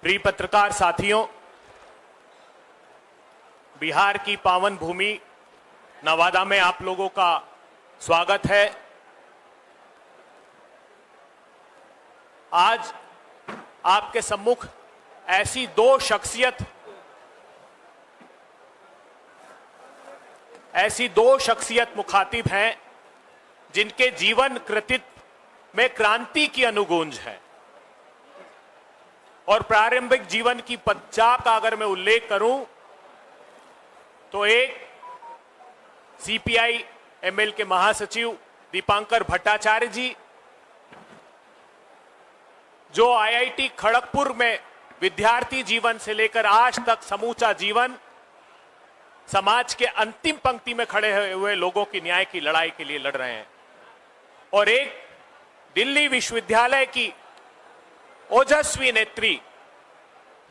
प्रिय पत्रकार साथियों, बिहार की पावन भूमि नवादा में आप लोगों का स्वागत है। आज आपके सम्मुख ऐसी दो शख्सियत मुखातिब हैं जिनके जीवन कृतित्व में क्रांति की अनुगूंज है। और प्रारंभिक जीवन की पच्चा का अगर मैं उल्लेख करूं तो एक सीपीआई एमएल के महासचिव दीपांकर भट्टाचार्य जी, जो आईआईटी खड़गपुर में विद्यार्थी जीवन से लेकर आज तक समूचा जीवन समाज के अंतिम पंक्ति में खड़े हुए लोगों की न्याय की लड़ाई के लिए लड़ रहे हैं, और एक दिल्ली विश्वविद्यालय की ओजस्वी नेत्री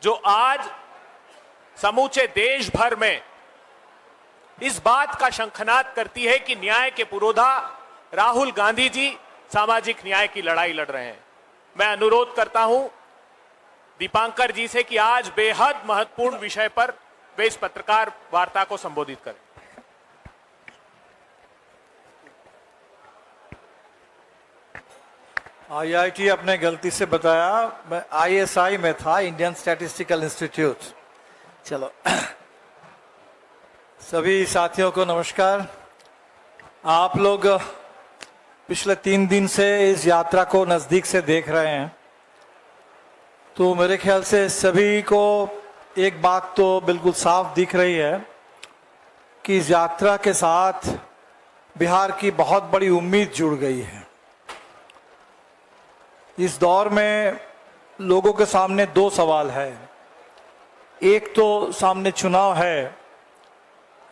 जो आज समूचे देश भर में इस बात का शंखनाद करती है कि न्याय के पुरोधा राहुल गांधी जी सामाजिक न्याय की लड़ाई लड़ रहे हैं। मैं अनुरोध करता हूं दीपांकर जी से कि आज बेहद महत्वपूर्ण विषय पर वे इस पत्रकार वार्ता को संबोधित करें। आईआईटी अपने गलती से बताया, मैं आईएसआई में था, इंडियन स्टैटिस्टिकल इंस्टीट्यूट। चलो, सभी साथियों को नमस्कार। आप लोग पिछले 3 दिन से इस यात्रा को नज़दीक से देख रहे हैं, तो मेरे ख्याल से सभी को एक बात तो बिल्कुल साफ दिख रही है कि इस यात्रा के साथ बिहार की बहुत बड़ी उम्मीद जुड़ गई है। इस दौर में लोगों के सामने 2 सवाल है। एक तो सामने चुनाव है,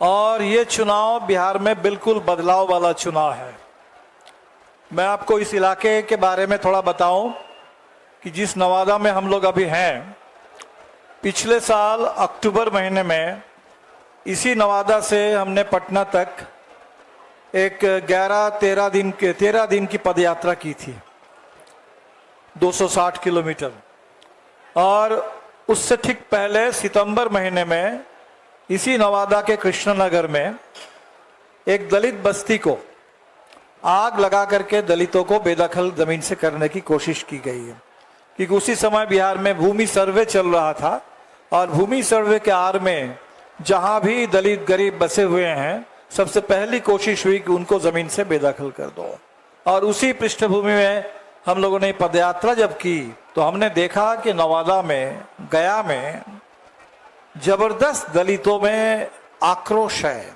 और ये चुनाव बिहार में बिल्कुल बदलाव वाला चुनाव है। मैं आपको इस इलाके के बारे में थोड़ा बताऊं कि जिस नवादा में हम लोग अभी हैं, पिछले साल अक्टूबर महीने में इसी नवादा से हमने पटना तक एक 13 दिन की पदयात्रा की थी, 260 किलोमीटर। और उससे ठीक पहले सितंबर महीने में इसी नवादा के कृष्णनगर में एक दलित बस्ती को आग लगा करके दलितों को बेदखल जमीन से करने की कोशिश की गई है, क्योंकि उसी समय बिहार में भूमि सर्वे चल रहा था, और भूमि सर्वे के आड़ में जहां भी दलित गरीब बसे हुए हैं, सबसे पहली कोशिश हुई कि उनको जमीन से बेदखल कर दो। और उसी पृष्ठभूमि में हम लोगों ने पदयात्रा जब की तो हमने देखा कि नवादा में, गया में जबरदस्त दलितों में आक्रोश है।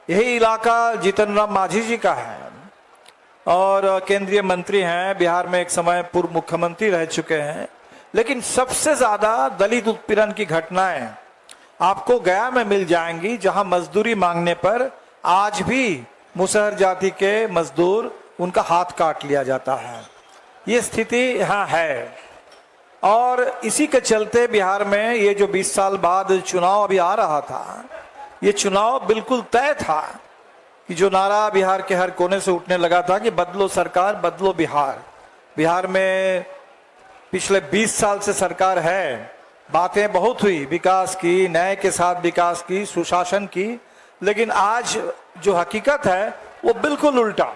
यही इलाका जीतन राम मांझी जी का है, और केंद्रीय मंत्री हैं, बिहार में एक समय पूर्व मुख्यमंत्री रह चुके हैं। लेकिन सबसे ज्यादा दलित उत्पीड़न की घटनाएं आपको गया में मिल जाएंगी, जहां मजदूरी मांगने पर आज भी मुसहर जाति के मजदूर उनका हाथ काट लिया जाता है। ये स्थिति यहाँ है, और इसी के चलते बिहार में ये जो 20 साल बाद चुनाव अभी आ रहा था, ये चुनाव बिल्कुल तय था कि जो नारा बिहार के हर कोने से उठने लगा था कि बदलो सरकार, बदलो बिहार। बिहार में पिछले 20 साल से सरकार है, बातें बहुत हुई विकास की, न्याय के साथ विकास की, सुशासन की, लेकिन आज जो हकीकत है वो बिल्कुल उल्टा।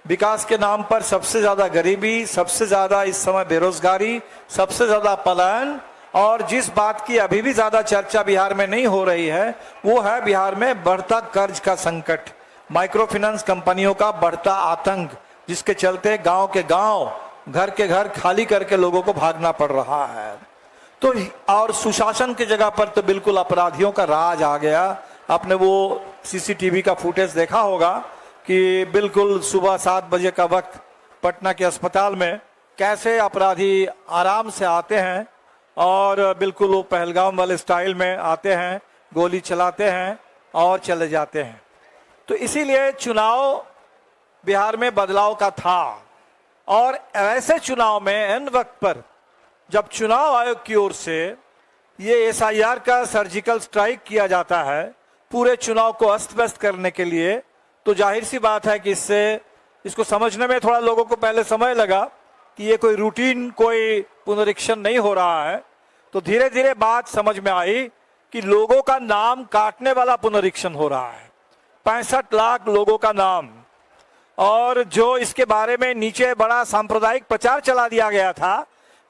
विकास के नाम पर सबसे ज्यादा गरीबी, सबसे ज्यादा इस समय बेरोजगारी, सबसे ज्यादा पलायन, और जिस बात की अभी भी ज्यादा चर्चा बिहार में नहीं हो रही है वो है बिहार में बढ़ता कर्ज का संकट, माइक्रो फाइनेंस कंपनियों का बढ़ता आतंक, जिसके चलते गांव के गांव, घर के घर खाली करके लोगों को भागना पड़ रहा है। तो और सुशासन की जगह पर तो बिल्कुल अपराधियों का राज आ गया। आपने वो सीसीटीवी का फुटेज देखा होगा कि बिल्कुल सुबह 7 बजे का वक्त पटना के अस्पताल में कैसे अपराधी आराम से आते हैं, और बिल्कुल वो पहलगाम वाले स्टाइल में आते हैं, गोली चलाते हैं और चले जाते हैं। तो इसीलिए चुनाव बिहार में बदलाव का था, और ऐसे चुनाव में एन वक्त पर जब चुनाव आयोग की ओर से ये एसआईआर का सर्जिकल स्ट्राइक किया जाता है पूरे चुनाव को अस्त व्यस्त करने के लिए, तो जाहिर सी बात है कि इसको समझने में थोड़ा लोगों को पहले समय लगा कि ये कोई रूटीन, कोई पुनरीक्षण नहीं हो रहा है। तो धीरे धीरे बात समझ में आई कि लोगों का नाम काटने वाला पुनरीक्षण हो रहा है। 65 लाख लोगों का नाम, और जो इसके बारे में नीचे बड़ा सांप्रदायिक प्रचार चला दिया गया था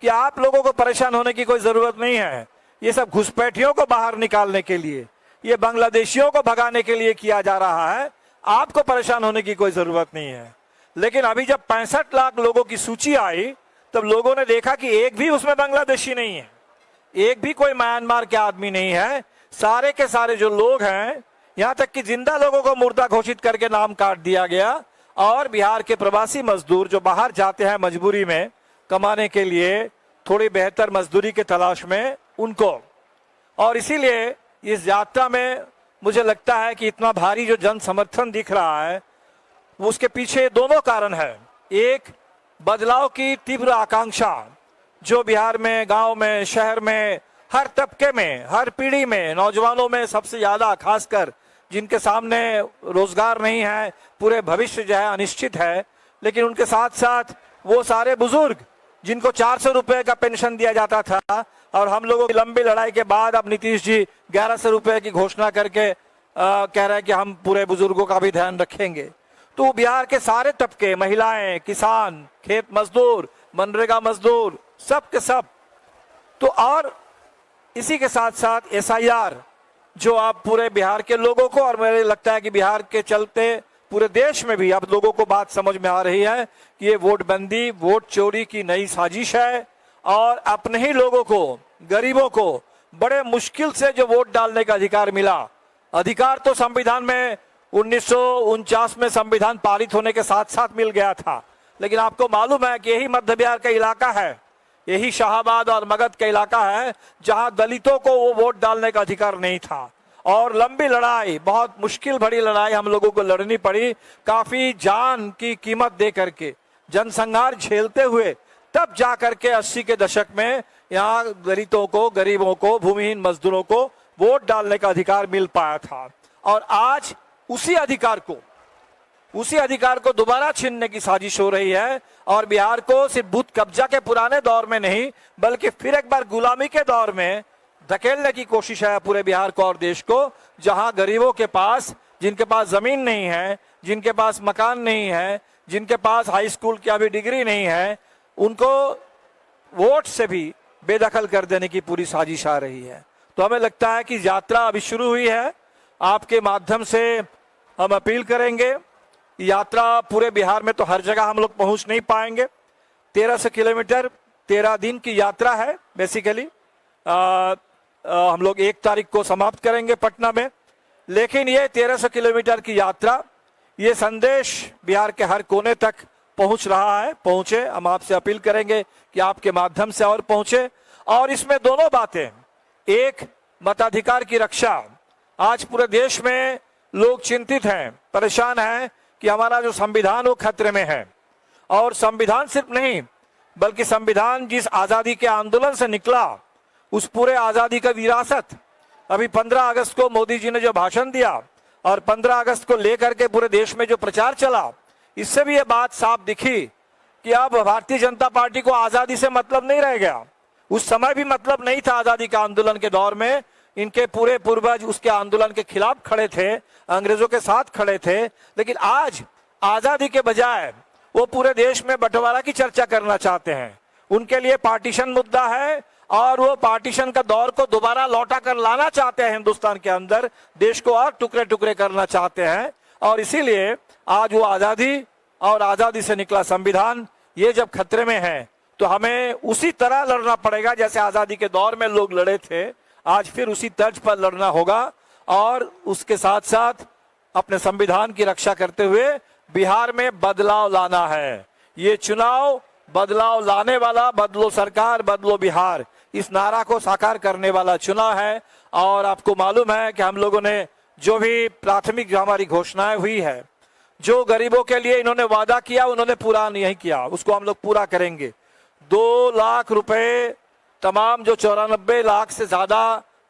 कि आप लोगों को परेशान होने की कोई जरूरत नहीं है, ये सब घुसपैठियों को बाहर निकालने के लिए, ये बांग्लादेशियों को भगाने के लिए किया जा रहा है, आपको परेशान होने की कोई जरूरत नहीं है। लेकिन अभी जब 65 लाख लोगों की सूची आई तब लोगों ने देखा कि एक भी उसमें बांग्लादेशी नहीं है, एक भी कोई म्यांमार के आदमी नहीं है। सारे के सारे जो लोग हैं, यहां तक कि जिंदा लोगों को मुर्दा घोषित करके नाम काट दिया गया। और बिहार के प्रवासी मजदूर जो बाहर जाते हैं मजबूरी में कमाने के लिए, थोड़ी बेहतर मजदूरी के तलाश में, उनको, और इसीलिए इस यात्रा में मुझे लगता है कि इतना भारी जो जन समर्थन दिख रहा है, उसके पीछे दोनों कारण है। एक, बदलाव की तीव्र आकांक्षा जो बिहार में, गांव में, शहर में, हर तबके में, हर पीढ़ी में, नौजवानों में सबसे ज्यादा, खासकर जिनके सामने रोजगार नहीं है, पूरे भविष्य जो है अनिश्चित है। लेकिन उनके साथ साथ वो सारे बुजुर्ग जिनको 400 रुपए का पेंशन दिया जाता था, और हम लोगों की लंबी लड़ाई के बाद अब नीतीश जी 1100 रुपए की घोषणा करके कह रहे हैं कि हम पूरे बुजुर्गों का भी ध्यान रखेंगे। तो बिहार के सारे तबके, महिलाएं, किसान, खेत मजदूर, मनरेगा मजदूर, सब के सब। तो और इसी के साथ साथ SIR जो आप पूरे बिहार के लोगों को, और मुझे लगता है कि बिहार के चलते पूरे देश में भी अब लोगों को बात समझ में आ रही है कि ये वोट बंदी, वोट चोरी की नई साजिश है, और अपने ही लोगों को, गरीबों को बड़े मुश्किल से जो वोट डालने का अधिकार मिला। अधिकार तो संविधान में 1949 में संविधान पारित होने के साथ साथ मिल गया था, लेकिन आपको मालूम है कि यही मध्य बिहार का इलाका है, यही शाहाबाद और मगध का इलाका है जहां दलितों को वो वोट डालने का अधिकार नहीं था। और लंबी लड़ाई, बहुत मुश्किल भरी लड़ाई हम लोगों को लड़नी पड़ी, काफी जान की कीमत दे करके, जनसंहार झेलते हुए, तब जा करके 80 के दशक में यहाँ दलितों को, गरीबों को, भूमिहीन मजदूरों को वोट डालने का अधिकार मिल पाया था। और आज उसी अधिकार को दोबारा छीनने की साजिश हो रही है, और बिहार को सिर्फ बूथ कब्जा के पुराने दौर में नहीं, बल्कि फिर एक बार गुलामी के दौर में धकेलने की कोशिश है पूरे बिहार को और देश को, जहां गरीबों के पास, जिनके पास जमीन नहीं है, जिनके पास मकान नहीं है, जिनके पास हाई स्कूल की अभी डिग्री नहीं है, उनको वोट से भी बेदखल कर देने की पूरी साजिश आ रही है। तो हमें लगता है कि यात्रा अभी शुरू हुई है, आपके माध्यम से हम अपील करेंगे। यात्रा पूरे बिहार में तो हर जगह हम लोग पहुंच नहीं पाएंगे। 1300 किलोमीटर 13 दिन की यात्रा है बेसिकली। हम लोग 1 तारीख को समाप्त करेंगे पटना में, लेकिन ये 1300 किलोमीटर की यात्रा, ये संदेश बिहार के हर कोने तक पहुंच रहा है, पहुंचे। हम आपसे अपील करेंगे कि आपके माध्यम से और पहुंचे। और इसमें दोनों बातें, एक, मताधिकार की रक्षा। आज पूरे देश में लोग चिंतित हैं, परेशान हैं कि हमारा जो संविधान वो खतरे में है। और संविधान सिर्फ नहीं, बल्कि संविधान जिस आजादी के आंदोलन से निकला, उस पूरे आजादी का विरासत, अभी 15 अगस्त को मोदी जी ने जो भाषण दिया और 15 अगस्त को लेकर के पूरे देश में जो प्रचार चला, इससे भी ये बात साफ दिखी कि अब भारतीय जनता पार्टी को आजादी से मतलब नहीं रह गया। उस समय भी मतलब नहीं था आजादी के आंदोलन के दौर में। इनके पूरे पूर्वज उसके आंदोलन के खिलाफ खड़े थे, अंग्रेजों के साथ खड़े थे। लेकिन आज आजादी के बजाय वो पूरे देश में बंटवारा की चर्चा करना चाहते हैं। उनके लिए पार्टीशन मुद्दा है, और वो पार्टीशन का दौर को दोबारा लौटा कर लाना चाहते हैं हिंदुस्तान के अंदर, देश को और टुकड़े टुकड़े करना चाहते हैं। और इसीलिए आज वो आजादी और आजादी से निकला संविधान, ये जब खतरे में है तो हमें उसी तरह लड़ना पड़ेगा जैसे आजादी के दौर में लोग लड़े थे। आज फिर उसी तर्ज पर लड़ना होगा, और उसके साथ साथ अपने संविधान की रक्षा करते हुए बिहार में बदलाव लाना है। ये चुनाव बदलाव लाने वाला, बदलो सरकार बदलो बिहार, इस नारा को साकार करने वाला चुनाव है। और आपको मालूम है कि हम लोगों ने जो भी प्राथमिक जो हमारी घोषणाएं हुई है, जो गरीबों के लिए इन्होंने वादा किया, उन्होंने पूरा नहीं किया, उसको हम लोग पूरा करेंगे। 2 लाख रुपए तमाम जो 94 लाख से ज्यादा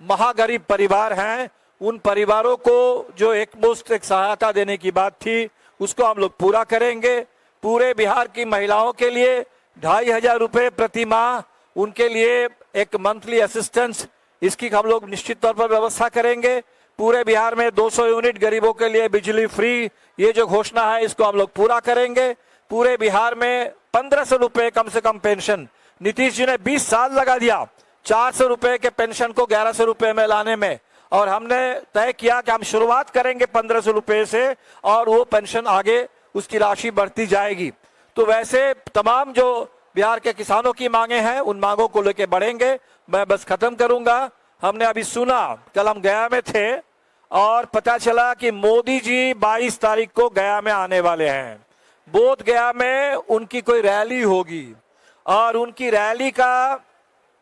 महागरीब परिवार हैं, उन परिवारों को जो एकमुश्त एक सहायता देने की बात थी, उसको हम लोग पूरा करेंगे। पूरे बिहार की महिलाओं के लिए 2500 रुपए प्रति माह उनके लिए एक मंथली असिस्टेंस, इसकी हम लोग निश्चित तौर पर व्यवस्था करेंगे। पूरे बिहार में 200 यूनिट गरीबों के लिए बिजली फ्री, ये जो घोषणा है इसको हम लोग पूरा करेंगे। पूरे बिहार में 1500 रुपए कम से कम पेंशन, नीतीश जी ने 20 साल लगा दिया 400 रुपए के पेंशन को 1100 रुपए में लाने में, और हमने तय किया कि हम शुरुआत करेंगे 1500 रुपए से और वो पेंशन आगे उसकी राशि बढ़ती जाएगी। तो वैसे तमाम जो बिहार के किसानों की मांगे हैं उन मांगों को लेकर बढ़ेंगे। मैं बस खत्म करूंगा, हमने अभी सुना, कल हम गया में थे और पता चला कि मोदी जी 22 तारीख को गया में आने वाले हैं। बोध गया में उनकी कोई रैली होगी और उनकी रैली का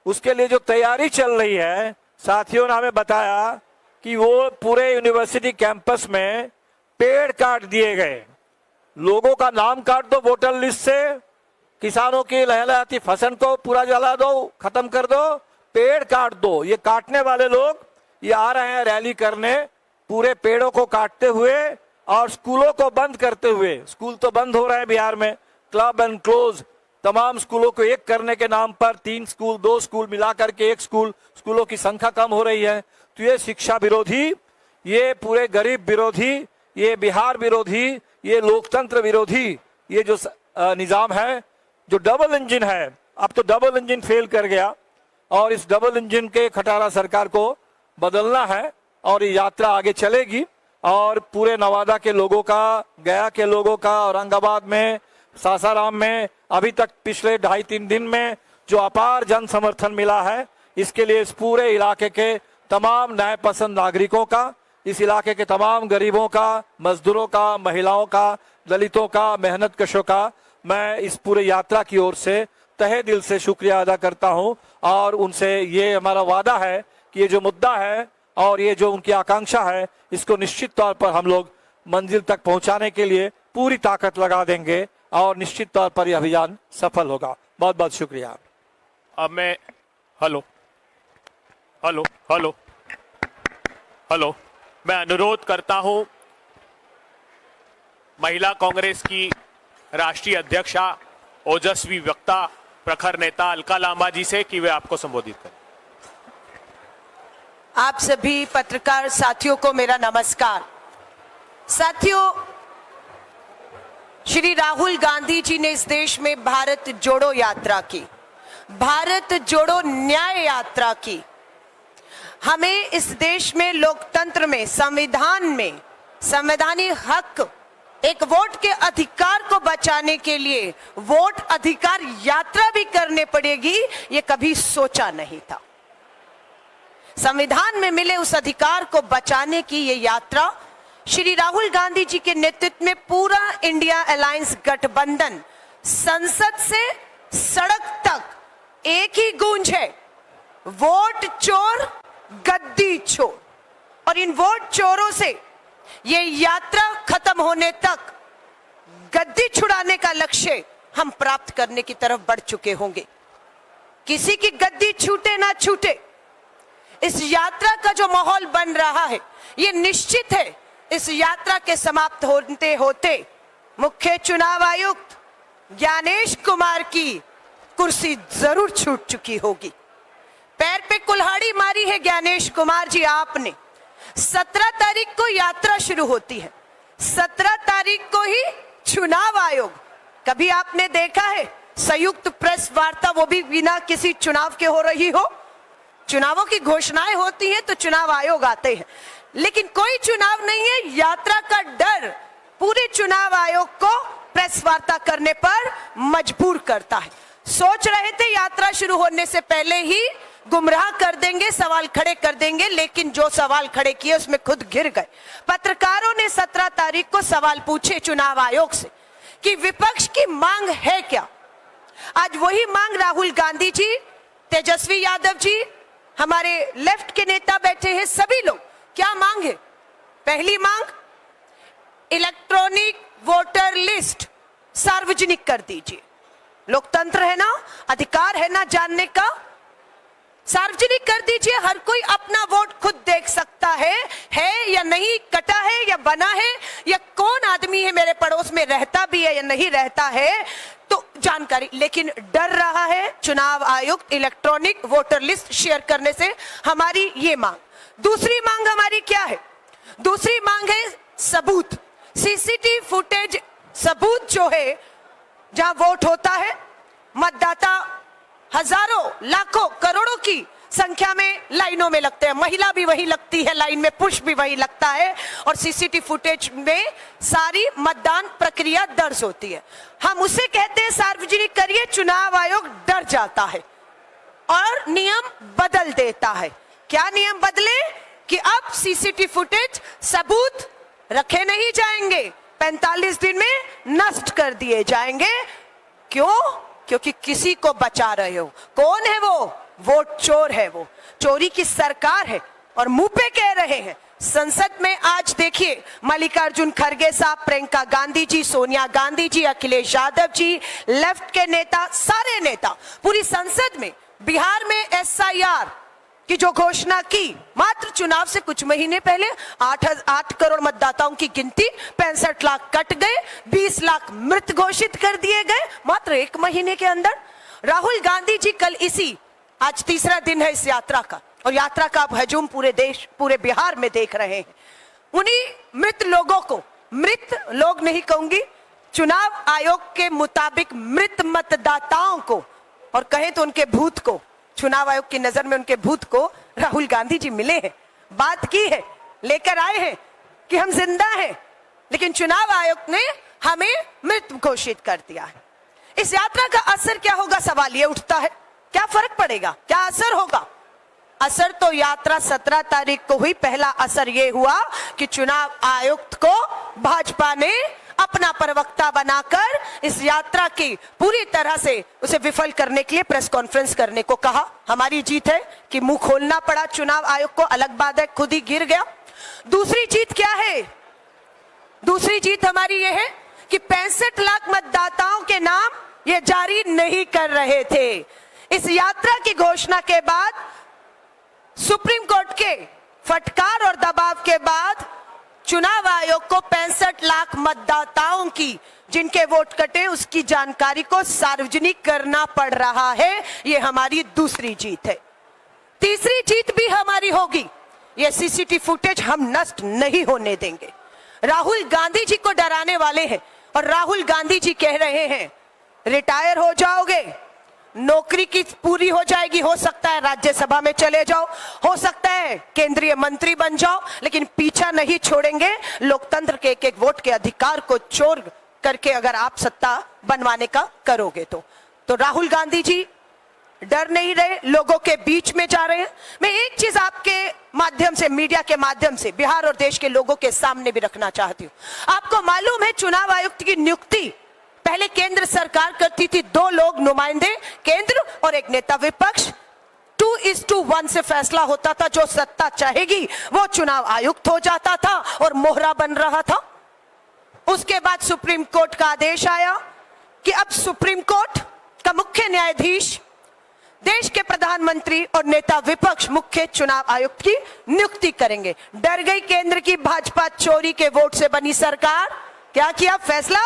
उसके लिए जो तैयारी चल रही है, साथियों ने हमें बताया कि वो पूरे यूनिवर्सिटी कैंपस में पेड़ काट दिए गए। लोगों का नाम काट दो वोटर लिस्ट से, किसानों की लहलहाती फसल को पूरा जला दो, खत्म कर दो, पेड़ काट दो। ये काटने वाले लोग ये आ रहे हैं रैली करने, पूरे पेड़ों को काटते हुए और स्कूलों को बंद करते हुए। स्कूल तो बंद हो रहे हैं बिहार में, क्लब एंड क्लोज, तमाम स्कूलों को एक करने के नाम पर 3 स्कूल 2 स्कूल मिलाकर के 1 स्कूल, स्कूलों की संख्या कम हो रही है। तो ये शिक्षा विरोधी, ये पूरे गरीब विरोधी, ये बिहार विरोधी, ये लोकतंत्र विरोधी ये जो निजाम है, जो डबल इंजन है, अब तो डबल इंजन फेल कर गया और इस डबल इंजन के खटारा सरकार को बदलना है और ये यात्रा आगे चलेगी। और पूरे नवादा के लोगों का, गया के लोगों का, औरंगाबाद में, सासाराम में अभी तक पिछले 2.5-3 दिन में जो अपार जन समर्थन मिला है, इसके लिए इस पूरे इलाके के तमाम न्याय पसंद नागरिकों का, इस इलाके के तमाम गरीबों का, मजदूरों का, महिलाओं का, दलितों का, मेहनत कशों का मैं इस पूरे यात्रा की ओर से तहे दिल से शुक्रिया अदा करता हूं। और उनसे ये हमारा वादा है कि ये जो मुद्दा है और ये जो उनकी आकांक्षा है, इसको निश्चित तौर पर हम लोग मंजिल तक पहुंचाने के लिए पूरी ताकत लगा देंगे और निश्चित तौर पर यह अभियान सफल होगा। बहुत बहुत शुक्रिया। अब मैं हेलो हेलो हेलो हेलो मैं अनुरोध करता हूं महिला कांग्रेस की राष्ट्रीय अध्यक्षा, ओजस्वी वक्ता, प्रखर नेता अलका लांबा जी से कि वे आपको संबोधित करें। आप सभी पत्रकार साथियों को मेरा नमस्कार। साथियों, श्री राहुल गांधी जी ने इस देश में भारत जोड़ो यात्रा की, भारत जोड़ो न्याय यात्रा की। हमें इस देश में लोकतंत्र में, संविधान में, संवैधानिक हक, एक वोट के अधिकार को बचाने के लिए वोट अधिकार यात्रा भी करने पड़ेगी, ये कभी सोचा नहीं था। संविधान में मिले उस अधिकार को बचाने की ये यात्रा श्री राहुल गांधी जी के नेतृत्व में पूरा इंडिया अलायंस गठबंधन, संसद से सड़क तक एक ही गूंज है, वोट चोर गद्दी छोड़। और इन वोट चोरों से ये यात्रा खत्म होने तक गद्दी छुड़ाने का लक्ष्य हम प्राप्त करने की तरफ बढ़ चुके होंगे। किसी की गद्दी छूटे ना छूटे, इस यात्रा का जो माहौल बन रहा है ये निश्चित है इस यात्रा के समाप्त होते होते मुख्य चुनाव आयुक्त ज्ञानेश कुमार की कुर्सी जरूर छूट चुकी होगी। पैर पे कुल्हाड़ी मारी है ज्ञानेश कुमार जी आपने। 17 तारीख को यात्रा शुरू होती है, 17 तारीख को ही चुनाव आयोग, कभी आपने देखा है संयुक्त प्रेस वार्ता, वो भी बिना किसी चुनाव के हो रही हो? चुनावों की घोषणाएं होती हैं तो चुनाव आयोग आते हैं, लेकिन कोई चुनाव नहीं है। यात्रा का डर पूरे चुनाव आयोग को प्रेस वार्ता करने पर मजबूर करता है। सोच रहे थे यात्रा शुरू होने से पहले ही गुमराह कर देंगे, सवाल खड़े कर देंगे, लेकिन जो सवाल खड़े किए उसमें खुद गिर गए। पत्रकारों ने 17 तारीख को सवाल पूछे चुनाव आयोग से कि विपक्ष की मांग है क्या। आज वही मांग राहुल गांधी जी, तेजस्वी यादव जी, हमारे लेफ्ट के नेता बैठे हैं, सभी लोग क्या मांग है? पहली मांग, इलेक्ट्रॉनिक वोटर लिस्ट सार्वजनिक कर दीजिए। लोकतंत्र है ना, अधिकार है ना जानने का। सार्वजनिक कर दीजिए, हर कोई अपना वोट खुद देख सकता है या नहीं, कटा है या बना है, या कौन आदमी है मेरे पड़ोस में रहता भी है या नहीं रहता है, तो जानकारी। लेकिन डर रहा है चुनाव आयुक्त इलेक्ट्रॉनिक वोटर लिस्ट शेयर करने से। हमारी ये मांग। दूसरी मांग हमारी क्या है? दूसरी मांग है सबूत, सीसीटीवी फुटेज सबूत जो है, जहां वोट होता है, मतदाता हजारों लाखों करोड़ों की संख्या में लाइनों में लगते हैं, महिला भी वही लगती है लाइन में, पुरुष भी वही लगता है, और सीसीटीवी फुटेज में सारी मतदान प्रक्रिया दर्ज होती है। हम उसे कहते हैं सार्वजनिक करिए। चुनाव आयोग डर जाता है और नियम बदल देता है। क्या नियम बदले? कि अब सीसीटीवी फुटेज सबूत रखे नहीं जाएंगे, 45 दिन में नष्ट कर दिए जाएंगे। क्यों? क्योंकि किसी को बचा रहे हो। कौन है वो? वोट चोर है वो, चोरी की सरकार है और मुंह पे कह रहे हैं। संसद में आज देखिए, मल्लिकार्जुन खड़गे साहब, प्रियंका गांधी जी, सोनिया गांधी जी, अखिलेश यादव जी, लेफ्ट के नेता, सारे नेता पूरी संसद में बिहार में एसआईआर की जो घोषणा की, मात्र चुनाव से कुछ महीने पहले 8 करोड़ मतदाताओं की गिनती, 65 लाख कट गए, 20 लाख मृत घोषित कर दिए गए मात्र 1 महीने के अंदर। राहुल गांधी जी कल आज तीसरा दिन है इस यात्रा का, और यात्रा का आप हजूम पूरे देश, पूरे बिहार में देख रहे हैं। उन्हीं मृत लोगों को, मृत लोग नहीं कहूंगी, चुनाव आयोग के मुताबिक मृत मतदाताओं को, और कहें तो उनके भूत को, चुनाव आयोग की नजर में उनके भूत को राहुल गांधी जी मिले हैं, बात की है, लेकर आए हैं कि हम जिंदा हैं, लेकिन चुनाव आयोग ने हमें मृत घोषित कर दिया है। इस यात्रा का असर क्या होगा, सवाल ये उठता है। क्या फर्क पड़ेगा, क्या असर होगा? असर तो यात्रा 17 तारीख को हुई। पहला असर यह हुआ कि चुनाव आयुक्त को भाजपा ने अपना प्रवक्ता बनाकर इस यात्रा की पूरी तरह से उसे विफल करने के लिए प्रेस कॉन्फ्रेंस करने को कहा। हमारी जीत है कि मुंह खोलना पड़ा चुनाव आयोग को, अलग बात है खुद ही गिर गया। दूसरी जीत क्या है? दूसरी जीत हमारी यह है कि 65 लाख मतदाताओं के नाम ये जारी नहीं कर रहे थे। इस यात्रा की घोषणा के बाद, सुप्रीम कोर्ट के फटकार और दबाव के बाद, चुनाव आयोग को 65 लाख मतदाताओं की, जिनके वोट कटे, उसकी जानकारी को सार्वजनिक करना पड़ रहा है। यह हमारी दूसरी जीत है। तीसरी जीत भी हमारी होगी, यह सीसीटीवी फुटेज हम नष्ट नहीं होने देंगे। राहुल गांधी जी को डराने वाले हैं, और राहुल गांधी जी कह रहे हैं रिटायर हो जाओगे, नौकरी की पूरी हो जाएगी, हो सकता है राज्यसभा में चले जाओ, हो सकता है केंद्रीय मंत्री बन जाओ, लेकिन पीछा नहीं छोड़ेंगे लोकतंत्र के एक एक वोट के अधिकार को चोर करके अगर आप सत्ता बनवाने का करोगे तो राहुल गांधी जी डर नहीं रहे, लोगों के बीच में जा रहे हैं। मैं एक चीज आपके माध्यम से, मीडिया के माध्यम से बिहार और देश के लोगों के सामने भी रखना चाहती हूं। आपको मालूम है चुनाव आयुक्त की नियुक्ति पहले केंद्र सरकार करती थी, 2 लोग नुमाइंदे केंद्र और एक नेता विपक्ष, 2:1 से फैसला होता था। जो सत्ता चाहेगी वो चुनाव आयुक्त हो जाता था और मोहरा बन रहा था। उसके बाद सुप्रीम कोर्ट का आदेश आया कि अब सुप्रीम कोर्ट का मुख्य न्यायाधीश देश के प्रधानमंत्री और नेता विपक्ष मुख्य चुनाव आयुक्त की नियुक्ति करेंगे। डर गई केंद्र की भाजपा, चोरी के वोट से बनी सरकार। क्या किया? फैसला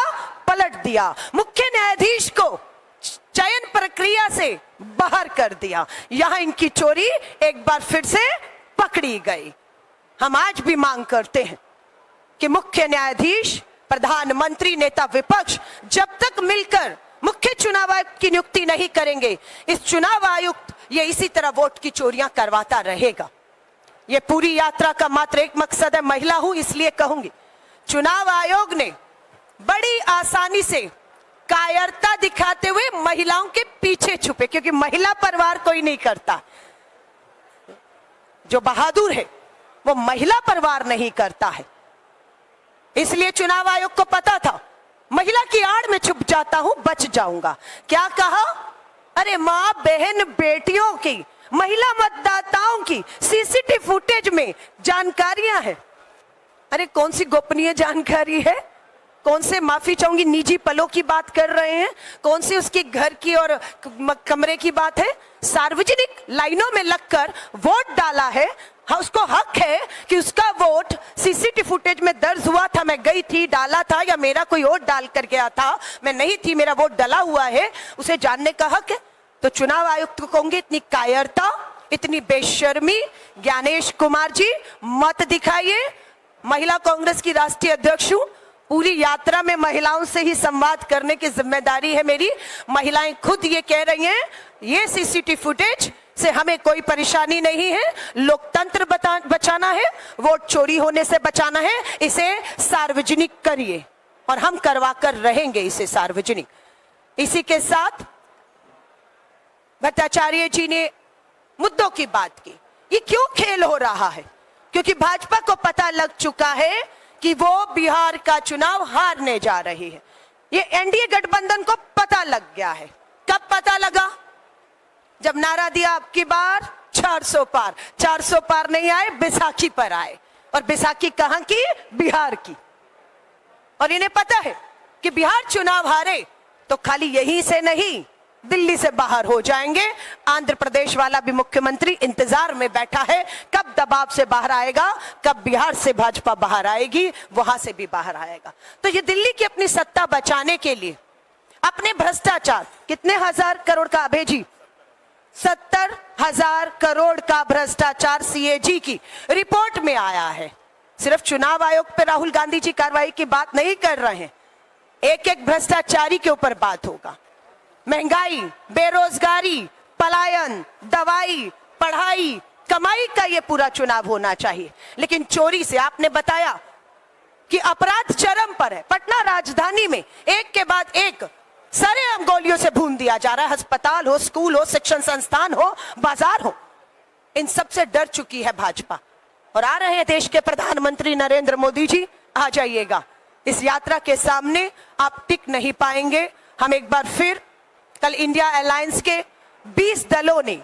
पलट दिया, मुख्य न्यायाधीश को चयन प्रक्रिया से बाहर कर दिया। यहां इनकी चोरी एक बार फिर से पकड़ी गई। हम आज भी मांग करते हैं कि मुख्य न्यायाधीश, प्रधानमंत्री, नेता विपक्ष जब तक मिलकर मुख्य चुनाव आयुक्त की नियुक्ति नहीं करेंगे, इस चुनाव आयुक्त ये इसी तरह वोट की चोरियां करवाता रहेगा। ये पूरी यात्रा का मात्र एक मकसद है। महिला हूं इसलिए कहूंगी, चुनाव आयोग ने बड़ी आसानी से कायरता दिखाते हुए महिलाओं के पीछे छुपे, क्योंकि महिला परवार कोई नहीं करता। जो बहादुर है वो महिला परवार नहीं करता है। इसलिए चुनाव आयोग को पता था महिला की आड़ में छुप जाता हूं, बच जाऊंगा। क्या कहा? अरे मां, बहन, बेटियों की, महिला मतदाताओं की सीसीटीवी फुटेज में जानकारियां हैं। अरे कौन सी गोपनीय जानकारी है? कौन से, माफी चाहूंगी, निजी पलों की बात कर रहे हैं? कौन सी उसके घर की और कमरे की बात है? सार्वजनिक लाइनों में लगकर वोट डाला है। हाँ, उसको हक है कि उसका वोट सीसीटीवी फुटेज में दर्ज हुआ था, मैं गई थी, डाला था, या मेरा कोई वोट डाल कर गया था, मैं नहीं थी, मेरा वोट डला हुआ है, उसे जानने का हक है। तो चुनाव आयुक्त को कहूंगी, इतनी कायरता, इतनी बेशर्मी। ज्ञानेश कुमार जी, मत दिखाइए। महिला कांग्रेस की राष्ट्रीय अध्यक्ष हूं, पूरी यात्रा में महिलाओं से ही संवाद करने की जिम्मेदारी है मेरी। महिलाएं खुद ये कह रही हैं, ये सीसीटीवी फुटेज से हमें कोई परेशानी नहीं है, लोकतंत्र बचाना है, वोट चोरी होने से बचाना है, इसे सार्वजनिक करिए, और हम करवा कर रहेंगे इसे सार्वजनिक। इसी के साथ भट्टाचार्य जी ने मुद्दों की बात की। ये क्यों खेल हो रहा है? क्योंकि भाजपा को पता लग चुका है कि वो बिहार का चुनाव हारने जा रही है। ये एनडीए गठबंधन को पता लग गया है। कब पता लगा? जब नारा दिया अब की बार 400 पार। 400 पार नहीं आए, बैसाखी पर आए, और बैसाखी कहां की? बिहार की। और इन्हें पता है कि बिहार चुनाव हारे तो खाली यहीं से नहीं, दिल्ली से बाहर हो जाएंगे। आंध्र प्रदेश वाला भी मुख्यमंत्री इंतजार में बैठा है, कब दबाव से बाहर आएगा, कब बिहार से भाजपा बाहर आएगी, वहां से भी बाहर आएगा। तो ये दिल्ली की अपनी सत्ता बचाने के लिए अपने भ्रष्टाचार, कितने हजार करोड़ का अभेजी, 70,000 करोड़ का भ्रष्टाचार सीएजी की रिपोर्ट में आया है। सिर्फ चुनाव आयोग पे राहुल गांधी जी कार्रवाई की बात नहीं कर रहे हैं, एक एक भ्रष्टाचारी के ऊपर बात होगा। महंगाई, बेरोजगारी, पलायन, दवाई, पढ़ाई, कमाई का ये पूरा चुनाव होना चाहिए। लेकिन चोरी से आपने बताया कि अपराध चरम पर है। पटना राजधानी में एक के बाद एक सरेआम गोलियों से भून दिया जा रहा है। अस्पताल हो, स्कूल हो, शिक्षण संस्थान हो, बाजार हो, इन सब से डर चुकी है भाजपा। और आ रहे हैं देश के प्रधानमंत्री नरेंद्र मोदी जी, आ जाइएगा। इस यात्रा के सामने आप टिक नहीं पाएंगे। हम एक बार फिर, कल इंडिया अलायंस के 20 दलों ने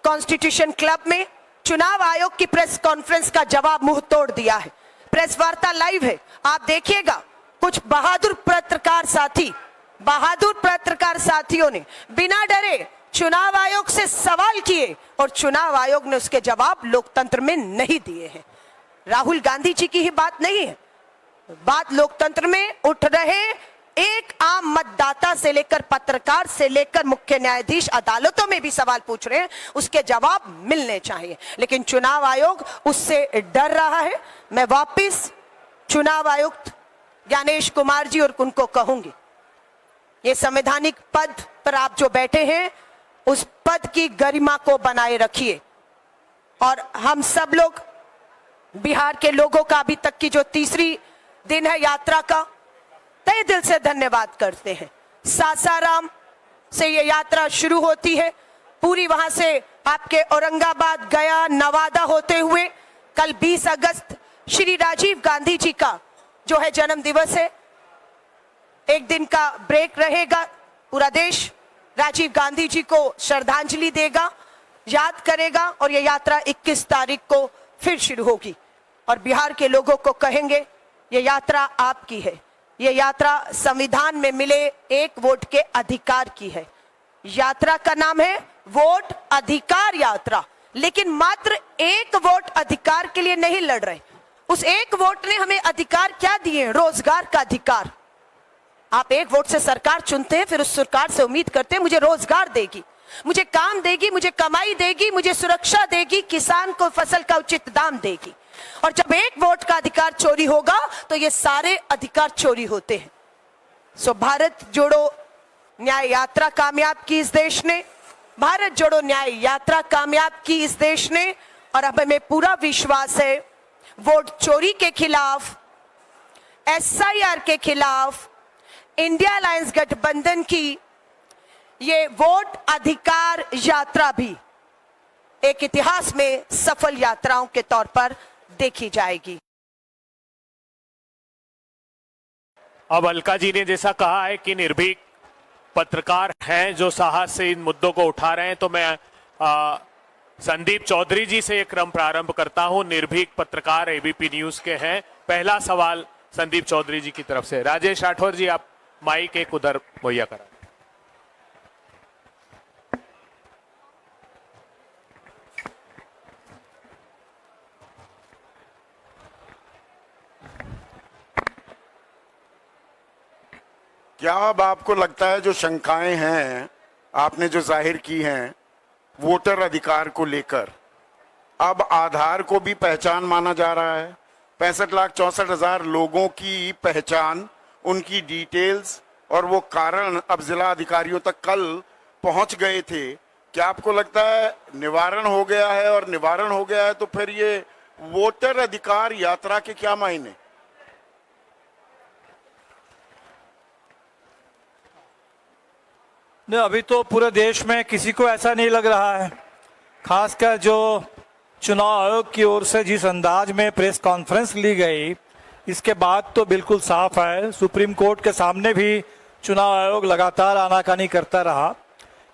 कॉन्स्टिट्यूशन क्लब में चुनाव आयोग की प्रेस कॉन्फ्रेंस का जवाब मुंह तोड़ दिया है। प्रेस वार्ता लाइव है, आप देखिएगा। कुछ बहादुर पत्रकार साथियों ने बिना डरे चुनाव आयोग से सवाल किए, और चुनाव आयोग ने उसके जवाब लोकतंत्र में नहीं दिए हैं। राहुल गांधी जी की ही बात नहीं है, बात लोकतंत्र में उठ रहे एक आम मतदाता से लेकर पत्रकार से लेकर मुख्य न्यायाधीश अदालतों में भी सवाल पूछ रहे हैं, उसके जवाब मिलने चाहिए। लेकिन चुनाव आयोग उससे डर रहा है। मैं वापस चुनाव आयुक्त ज्ञानेश कुमार जी और उनको कहूंगी, ये संवैधानिक पद पर आप जो बैठे हैं, उस पद की गरिमा को बनाए रखिए। और हम सब लोग बिहार के लोगों का अभी तक की जो तीसरी दिन है यात्रा का, तहे दिल से धन्यवाद करते हैं। सासाराम से ये यात्रा शुरू होती है, पूरी वहां से आपके औरंगाबाद, गया, नवादा होते हुए कल 20 अगस्त श्री राजीव गांधी जी का जो है जन्म दिवस है। एक दिन का ब्रेक रहेगा, पूरा देश राजीव गांधी जी को श्रद्धांजलि देगा, याद करेगा, और ये यात्रा 21 तारीख को फिर शुरू होगी। और बिहार के लोगों को कहेंगे, ये यात्रा आपकी है, ये यात्रा संविधान में मिले एक वोट के अधिकार की है। यात्रा का नाम है वोट अधिकार यात्रा, लेकिन मात्र एक वोट अधिकार के लिए नहीं लड़ रहे। उस एक वोट ने हमें अधिकार क्या दिए? रोजगार का अधिकार। आप एक वोट से सरकार चुनते हैं, फिर उस सरकार से उम्मीद करते हैं मुझे रोजगार देगी, मुझे काम देगी, मुझे कमाई देगी, मुझे सुरक्षा देगी, किसान को फसल का उचित दाम देगी। और जब एक वोट का अधिकार चोरी होगा तो ये सारे अधिकार चोरी होते हैं। सो भारत जोड़ो न्याय यात्रा कामयाब की इस देश ने, भारत जोड़ो न्याय यात्रा कामयाब की इस देश ने। और अब हमें पूरा विश्वास है वोट चोरी के खिलाफ, एसआईआर के खिलाफ इंडिया अलायंस गठबंधन की ये वोट अधिकार यात्रा भी एक इतिहास में सफल यात्राओं के तौर पर देखी जाएगी। अब अलका जी ने जैसा कहा है कि निर्भीक पत्रकार हैं जो साहस से इन मुद्दों को उठा रहे हैं, तो मैं संदीप चौधरी जी से एक क्रम प्रारंभ करता हूं। निर्भीक पत्रकार एबीपी न्यूज के हैं। पहला सवाल संदीप चौधरी जी की तरफ से। राजेश राठौर जी, आप माइक एक उधर मुहैया करा। क्या अब आपको लगता है जो शंकाएं हैं आपने जो जाहिर की हैं वोटर अधिकार को लेकर, अब आधार को भी पहचान माना जा रहा है? 65,64,000 लोगों की पहचान, उनकी डिटेल्स और वो कारण अब जिला अधिकारियों तक कल पहुंच गए थे। क्या आपको लगता है निवारण हो गया है? और निवारण हो गया है तो फिर ये वोटर अधिकार यात्रा के क्या मायने? नहीं, अभी तो पूरे देश में किसी को ऐसा नहीं लग रहा है। खासकर जो चुनाव आयोग की ओर से जिस अंदाज में प्रेस कॉन्फ्रेंस ली गई, इसके बाद तो बिल्कुल साफ है। सुप्रीम कोर्ट के सामने भी चुनाव आयोग लगातार आनाकानी करता रहा।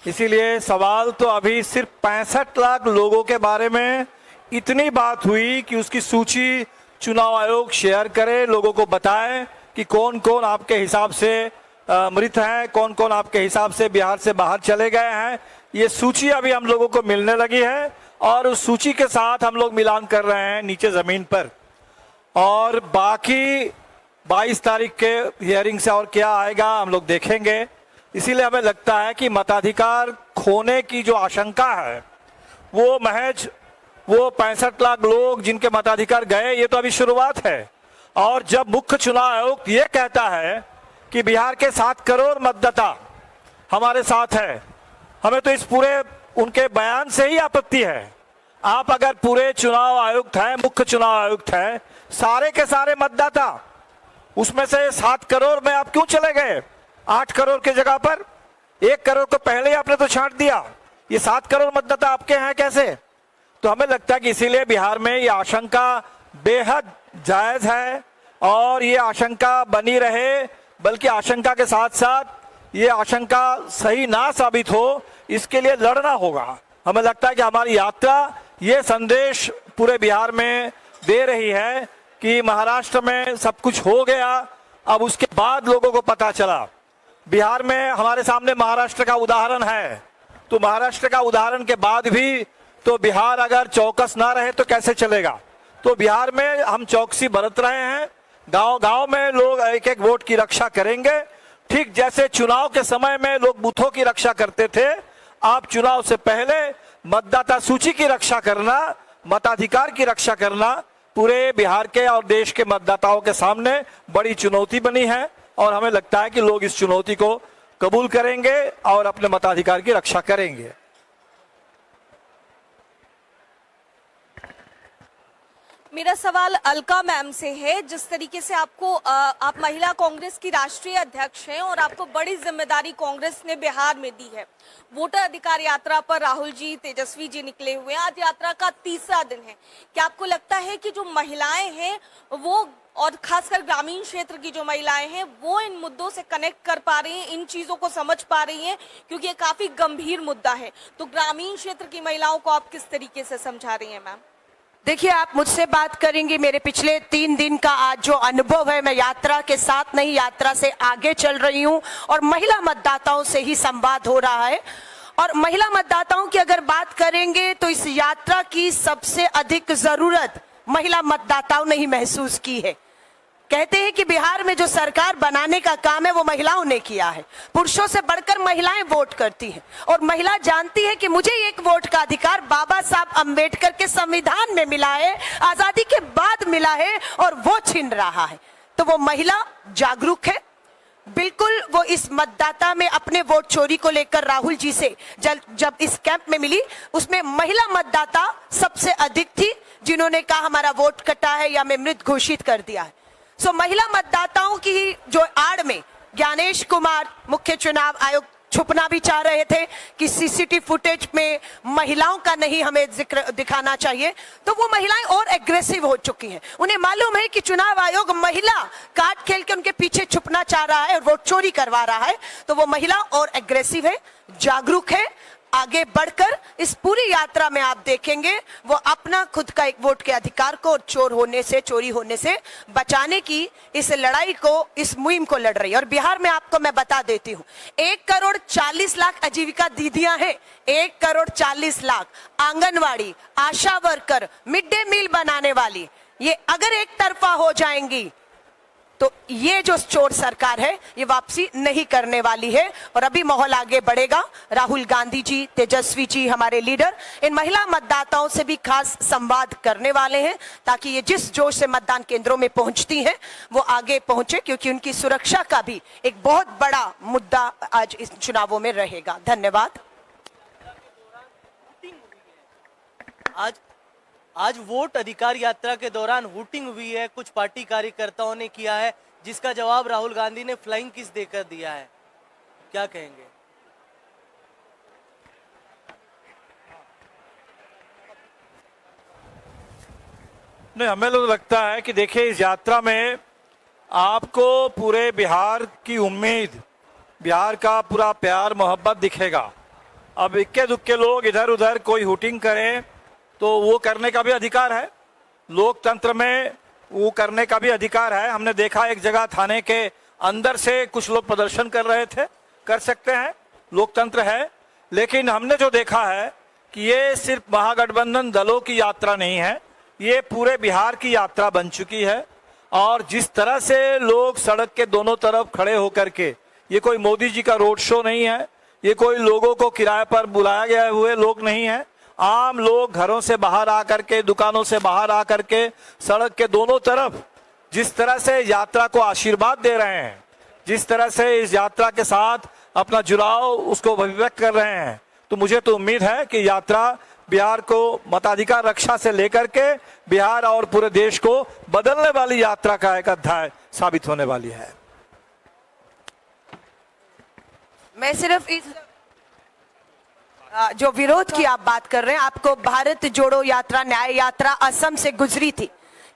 इसीलिए सवाल तो अभी सिर्फ 65 लाख लोगों के बारे में इतनी बात हुई कि उसकी सूची चुनाव आयोग शेयर करे, लोगों को बताए कि कौन कौन आपके हिसाब से मृत हैं, कौन कौन आपके हिसाब से बिहार से बाहर चले गए हैं। ये सूची अभी हम लोगों को मिलने लगी है और उस सूची के साथ हम लोग मिलान कर रहे हैं नीचे जमीन पर। और बाकी 22 तारीख के हियरिंग से और क्या आएगा हम लोग देखेंगे। इसीलिए हमें लगता है कि मताधिकार खोने की जो आशंका है वो महज वो 65 लाख लोग जिनके मताधिकार गए, ये तो अभी शुरुआत है। और जब मुख्य चुनाव आयोग ये कहता है कि बिहार के 7 करोड़ मतदाता हमारे साथ है, हमें तो इस पूरे उनके बयान से ही आपत्ति है। आप अगर पूरे चुनाव आयुक्त हैं, मुख्य चुनाव आयुक्त हैं, सारे के सारे मतदाता, उसमें से 7 करोड़ में आप क्यों चले गए? 8 करोड़ की जगह पर 1 करोड़ को पहले ही आपने तो छांट दिया। ये 7 करोड़ मतदाता आपके हैं कैसे? तो हमें लगता है कि इसीलिए बिहार में ये आशंका बेहद जायज है और ये आशंका बनी रहे, बल्कि आशंका के साथ साथ ये आशंका सही ना साबित हो, इसके लिए लड़ना होगा। हमें लगता है कि हमारी यात्रा ये संदेश पूरे बिहार में दे रही है कि महाराष्ट्र में सब कुछ हो गया, अब उसके बाद लोगों को पता चला। बिहार में हमारे सामने महाराष्ट्र का उदाहरण है, तो महाराष्ट्र का उदाहरण के बाद भी तो बिहार अगर चौकस ना रहे तो कैसे चलेगा? तो बिहार में हम चौकसी बरत रहे हैं। गांव गांव में लोग एक एक वोट की रक्षा करेंगे, ठीक जैसे चुनाव के समय में लोग बूथों की रक्षा करते थे। आप चुनाव से पहले मतदाता सूची की रक्षा करना, मताधिकार की रक्षा करना पूरे बिहार के और देश के मतदाताओं के सामने बड़ी चुनौती बनी है और हमें लगता है कि लोग इस चुनौती को कबूल करेंगे और अपने मताधिकार की रक्षा करेंगे। मेरा सवाल अलका मैम से है। जिस तरीके से आपको आप महिला कांग्रेस की राष्ट्रीय अध्यक्ष हैं और आपको बड़ी जिम्मेदारी कांग्रेस ने बिहार में दी है, वोटर अधिकार यात्रा पर राहुल जी, तेजस्वी जी निकले हुए हैं, आज यात्रा का 3रा दिन है। क्या आपको लगता है कि जो महिलाएं हैं वो, और खासकर ग्रामीण क्षेत्र की जो महिलाएं हैं, वो इन मुद्दों से कनेक्ट कर पा रही हैं, इन चीजों को समझ पा रही हैं, क्योंकि ये काफी गंभीर मुद्दा है? तो ग्रामीण क्षेत्र की महिलाओं को आप किस तरीके से समझा रही हैं मैम? देखिए, आप मुझसे बात करेंगे, मेरे पिछले 3 दिन का आज जो अनुभव है, मैं यात्रा के साथ नहीं, यात्रा से आगे चल रही हूं और महिला मतदाताओं से ही संवाद हो रहा है। और महिला मतदाताओं की अगर बात करेंगे तो इस यात्रा की सबसे अधिक जरूरत महिला मतदाताओं ने ही महसूस की है। कहते हैं कि बिहार में जो सरकार बनाने का काम है वो महिलाओं ने किया है। पुरुषों से बढ़कर महिलाएं वोट करती हैं और महिला जानती है कि मुझे एक वोट का अधिकार बाबा साहब अंबेडकर के संविधान में मिला है, आजादी के बाद मिला है और वो छीन रहा है। तो वो महिला जागरूक है, बिल्कुल। वो इस मतदाता में अपने वोट चोरी को लेकर राहुल जी से जब इस कैंप में मिली, उसमें महिला मतदाता सबसे अधिक थी जिन्होंने कहा हमारा वोट कटा है या मैं मृत घोषित कर दिया है। सो महिला मतदाताओं की जो आड़ में ज्ञानेश कुमार मुख्य चुनाव आयोग छुपना भी चाह रहे थे कि सीसीटीवी फुटेज में महिलाओं का नहीं हमें जिक्र दिखाना चाहिए, तो वो महिलाएं और एग्रेसिव हो चुकी हैं। उन्हें मालूम है कि चुनाव आयोग महिला कार्ड खेल के उनके पीछे छुपना चाह रहा है और वोट चोरी करवा रहा है, तो वो महिला और एग्रेसिव है, जागरूक है। आगे बढ़कर इस पूरी यात्रा में आप देखेंगे वो अपना खुद का एक वोट के अधिकार को चोरी होने से बचाने की इस लड़ाई को, इस मुहिम को लड़ रही है। और बिहार में आपको मैं बता देती हूं, 1,40,00,000 आजीविका दीदियां हैं, 1,40,00,000 आंगनवाड़ी, आशा वर्कर, मिड डे मील बनाने वाली, ये अगर एक तरफा हो जाएंगी तो ये जो चोर सरकार है ये वापसी नहीं करने वाली है। और अभी माहौल आगे बढ़ेगा। राहुल गांधी जी, तेजस्वी जी, हमारे लीडर इन महिला मतदाताओं से भी खास संवाद करने वाले हैं ताकि ये जिस जोश से मतदान केंद्रों में पहुंचती हैं वो आगे पहुंचे, क्योंकि उनकी सुरक्षा का भी एक बहुत बड़ा मुद्दा आज इस चुनावों में रहेगा। धन्यवाद। आज वोट अधिकार यात्रा के दौरान हूटिंग हुई है, कुछ पार्टी कार्यकर्ताओं ने किया है, जिसका जवाब राहुल गांधी ने फ्लाइंग किस देकर दिया है, क्या कहेंगे? नहीं, हमें तो लगता है कि देखिए इस यात्रा में आपको पूरे बिहार की उम्मीद, बिहार का पूरा प्यार मोहब्बत दिखेगा। अब इक्के दुक्के लोग इधर उधर कोई हूटिंग करें तो वो करने का भी अधिकार है, लोकतंत्र में वो करने का भी अधिकार है। हमने देखा एक जगह थाने के अंदर से कुछ लोग प्रदर्शन कर रहे थे, कर सकते हैं, लोकतंत्र है। लेकिन हमने जो देखा है कि ये सिर्फ महागठबंधन दलों की यात्रा नहीं है, ये पूरे बिहार की यात्रा बन चुकी है। और जिस तरह से लोग सड़क के दोनों तरफ खड़े होकर के, ये कोई मोदी जी का रोड शो नहीं है, ये कोई लोगों को किराए पर बुलाया गए हुए लोग नहीं है, आम लोग घरों से बाहर आकर के, दुकानों से बाहर आकर के सड़क के दोनों तरफ जिस तरह से यात्रा को आशीर्वाद दे रहे हैं, जिस तरह से इस यात्रा के साथ अपना जुड़ाव उसको अभिव्यक्त कर रहे हैं, तो मुझे तो उम्मीद है कि यात्रा बिहार को मताधिकार रक्षा से लेकर के बिहार और पूरे देश को बदलने वाली यात्रा का एक अध्याय साबित होने वाली है। मैं सिर्फ इस जो विरोध की आप बात कर रहे हैं, आपको भारत जोड़ो यात्रा, न्याय यात्रा असम से गुजरी थी,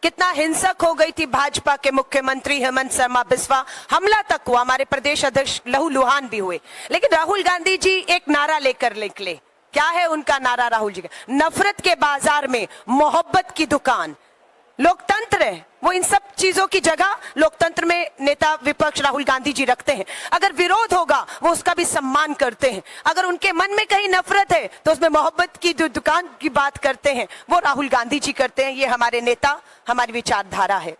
कितना हिंसक हो गई थी। भाजपा के मुख्यमंत्री हेमंत शर्मा बिस्वा, हमला तक हुआ, हमारे प्रदेश अध्यक्ष लहूलुहान भी हुए। लेकिन राहुल गांधी जी एक नारा लेकर निकले। क्या है उनका नारा राहुल जी का? नफरत के बाजार में मोहब्बत की दुकान। लोकतंत्र है वो, इन सब चीजों की जगह लोकतंत्र में नेता विपक्ष राहुल गांधी जी रखते हैं। अगर विरोध होगा वो उसका भी सम्मान करते हैं। अगर उनके मन में कहीं नफरत है तो उसमें मोहब्बत की जो दुकान की बात करते हैं वो राहुल गांधी जी करते हैं। ये हमारे नेता, हमारी विचारधारा है।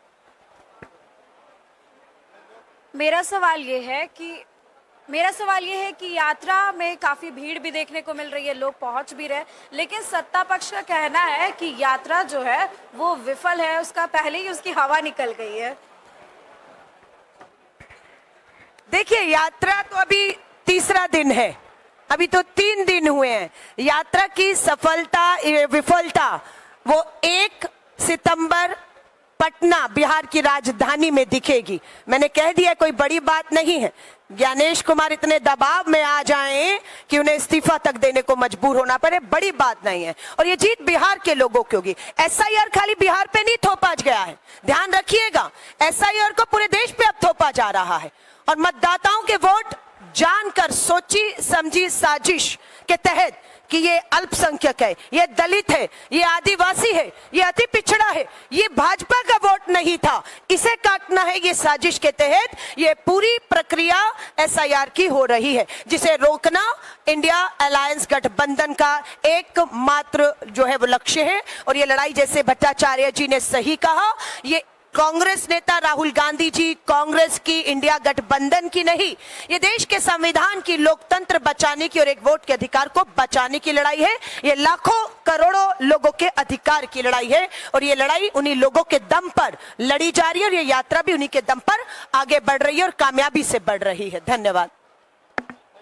मेरा सवाल ये है कि यात्रा में काफी भीड़ भी देखने को मिल रही है, लोग पहुंच भी रहे, लेकिन सत्ता पक्ष का कहना है कि यात्रा जो है वो विफल है, उसका पहले ही उसकी हवा निकल गई है। देखिए, यात्रा तो अभी तीसरा दिन है, अभी तो 3 दिन हुए हैं। यात्रा की सफलता विफलता वो 1 सितंबर पटना, बिहार की राजधानी में दिखेगी। मैंने कह दिया कोई बड़ी बात नहीं है। ज्ञानेश कुमार इतने दबाव में आ जाएं कि उन्हें इस्तीफा तक देने को मजबूर होना पड़े, बड़ी बात नहीं है। और ये जीत बिहार के लोगों की होगी। एसआईआर खाली बिहार पे नहीं थोपा गया है, ध्यान रखिएगा, एसआईआर को पूरे देश पे अब थोपा जा रहा है। और मतदाताओं के वोट जानकर, सोची समझी साजिश के तहत कि ये अल्पसंख्यक है, ये दलित है, ये आदिवासी है, ये अति पिछड़ा है, ये भाजपा का वोट नहीं था, इसे काटना है, ये साजिश के तहत ये पूरी प्रक्रिया एसआईआर की हो रही है, जिसे रोकना इंडिया अलायंस गठबंधन का एकमात्र जो है वो लक्ष्य है। और ये लड़ाई, जैसे भट्टाचार्य जी ने सही कहा, ये कांग्रेस नेता राहुल गांधी जी, कांग्रेस की, इंडिया गठबंधन की नहीं, ये देश के संविधान की, लोकतंत्र बचाने की और एक वोट के अधिकार को बचाने की लड़ाई है। ये लाखों करोड़ों लोगों के अधिकार की लड़ाई है और ये लड़ाई उन्हीं लोगों के दम पर लड़ी जा रही है और ये यात्रा भी उन्हीं के दम पर आगे बढ़ रही है और कामयाबी से बढ़ रही है। धन्यवाद।